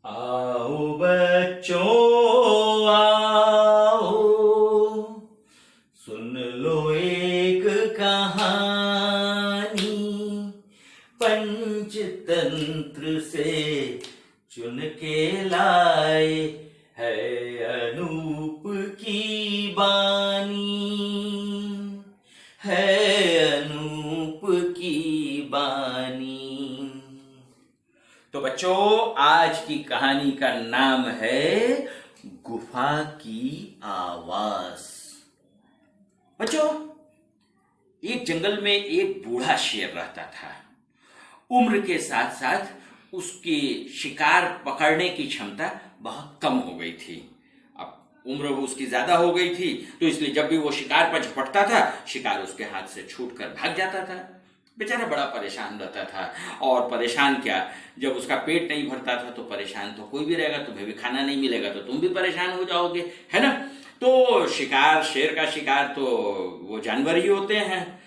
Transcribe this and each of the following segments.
आओ बच्चों आओ, सुन लो एक कहानी। पंचतंत्र से चुन के लाए है अनूप की बानी, है अनूप की बानी। तो बच्चों, आज की कहानी का नाम है गुफा की आवाज। बच्चों, एक जंगल में एक बूढ़ा शेर रहता था। उम्र के साथ साथ उसकी शिकार पकड़ने की क्षमता बहुत कम हो गई थी। अब उम्र उसकी ज्यादा हो गई थी, तो इसलिए जब भी वो शिकार पर झपटता था, शिकार उसके हाथ से छूटकर भाग जाता था। बेचारा बड़ा परेशान रहता था। और परेशान क्या, जब उसका पेट नहीं भरता था तो परेशान तो कोई भी रहेगा। तुम्हें भी खाना नहीं मिलेगा तो तुम भी परेशान हो जाओगे, है ना। तो शिकार, शेर का शिकार तो वो जानवर ही होते हैं।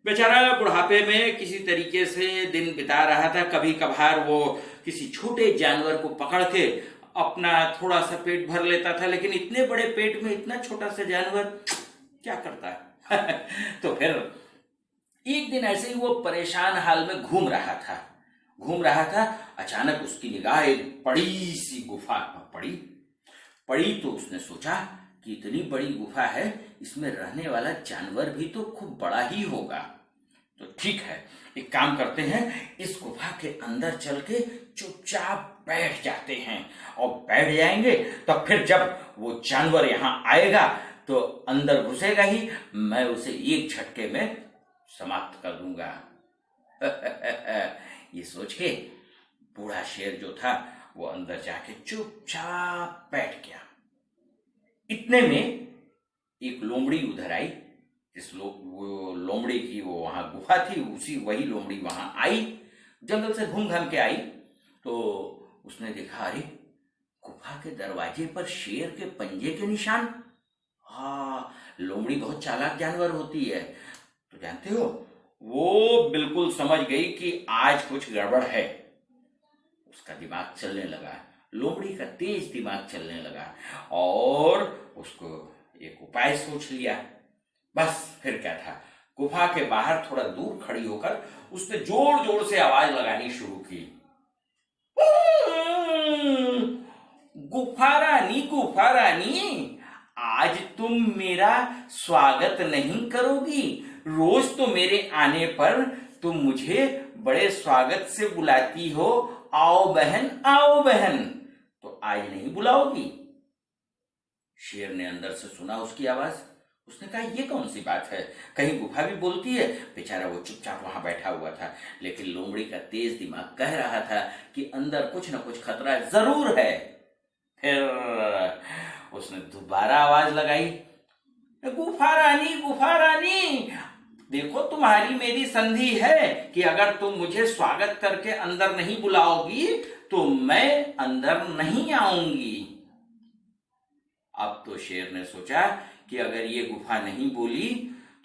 बेचारा बुढ़ापे में किसी तरीके से दिन बिता रहा था। कभी कभार वो किसी छोटे जानवर को पकड़ के अपना थोड़ा सा पेट भर लेता था, लेकिन इतने बड़े पेट में इतना छोटा सा जानवर क्या करता तो फिर एक दिन ऐसे ही वो परेशान हाल में घूम रहा था। अचानक उसकी निगाह एक बड़ी सी गुफा पर पड़ी तो उसने सोचा कि इतनी बड़ी गुफा है, इसमें रहने वाला जानवर भी तो खूब बड़ा ही होगा। तो ठीक है, एक काम करते हैं, इस गुफा के अंदर चल के चुपचाप बैठ जाते हैं। और बैठ जाएंगे तो फिर जब वो जानवर यहाँ आएगा तो अंदर घुसेगा ही, मैं उसे एक झटके में समाप्त कर दूंगा। ये सोच के बूढ़ा शेर जो था वो अंदर जाके चुपचाप बैठ गया। इतने में एक लोमड़ी उधर आई। वो लोमड़ी की वो वहां गुफा थी, वही लोमड़ी वहां आई, जंगल से घूम घाम के आई। तो उसने देखा, अरे गुफा के दरवाजे पर शेर के पंजे के निशान। हाँ, लोमड़ी बहुत चालाक जानवर होती है, तो जानते हो, वो बिल्कुल समझ गई कि आज कुछ गड़बड़ है। उसका दिमाग चलने लगा, लोमड़ी का तेज दिमाग चलने लगा, और उसको एक उपाय सोच लिया। बस फिर क्या था, गुफा के बाहर थोड़ा दूर खड़ी होकर उसने जोर जोर से आवाज लगानी शुरू की। गुफा रानी, आज तुम मेरा स्वागत नहीं करोगी। रोज तो मेरे आने पर तुम मुझे बड़े स्वागत से बुलाती हो, आओ बहन आओ बहन, तो आज नहीं बुलाओगी। शेर ने अंदर से सुना उसकी आवाज। उसने कहा, ये कौन सी बात है, कहीं गुफा भी बोलती है। बेचारा वो चुपचाप वहां बैठा हुआ था, लेकिन लोमड़ी का तेज दिमाग कह रहा था कि अंदर कुछ न कुछ खतरा जरूर है। फिर उसने दोबारा आवाज लगाई, गुफा रानी, देखो तुम्हारी मेरी संधि है कि अगर तुम मुझे स्वागत करके अंदर नहीं बुलाओगी तो मैं अंदर नहीं आऊंगी। अब तो शेर ने सोचा कि अगर ये गुफा नहीं बोली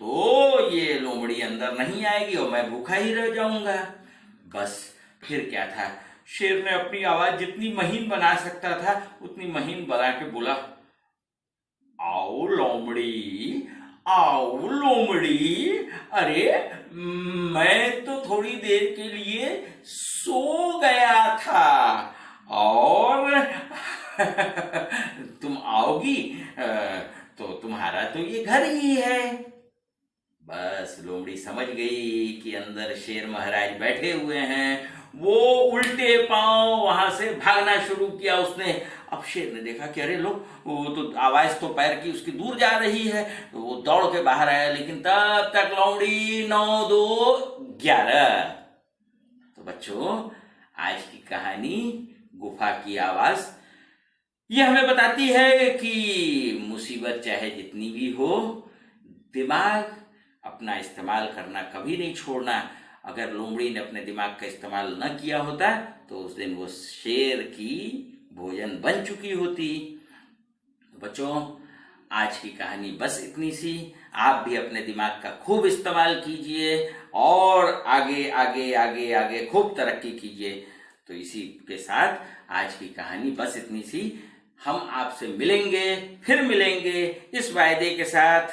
तो ये लोमड़ी अंदर नहीं आएगी और मैं भूखा ही रह जाऊंगा। बस फिर क्या था, शेर ने अपनी आवाज जितनी महीन बना सकता था उतनी महीन बना के बोला, आओ लोमड़ी, अरे मैं तो थोड़ी देर के लिए सो गया था और तुम आओगी तो तुम्हारा तो ये घर ही है। बस लोमड़ी समझ गई कि अंदर शेर महाराज बैठे हुए हैं। वो उल्टे पांव वहां से भागना शुरू किया उसने। अब शेर ने देखा कि अरे लो, वो तो आवाज तो पैर की उसकी दूर जा रही है, तो वो दौड़ के बाहर आया। लेकिन तब तक लोमड़ी 9 2 11। तो बच्चों, आज की कहानी गुफा की आवाज ये हमें बताती है कि मुसीबत चाहे जितनी भी हो, दिमाग अपना इस्तेमाल करना कभी नहीं छोड़ना। अगर लोमड़ी ने अपने दिमाग का इस्तेमाल न किया होता तो उस दिन वो शेर की भोजन बन चुकी होती। तो बच्चों, आज की कहानी बस इतनी सी। आप भी अपने दिमाग का खूब इस्तेमाल कीजिए और आगे आगे आगे आगे खूब तरक्की कीजिए। तो इसी के साथ आज की कहानी बस इतनी सी। हम आपसे मिलेंगे, फिर मिलेंगे इस वायदे के साथ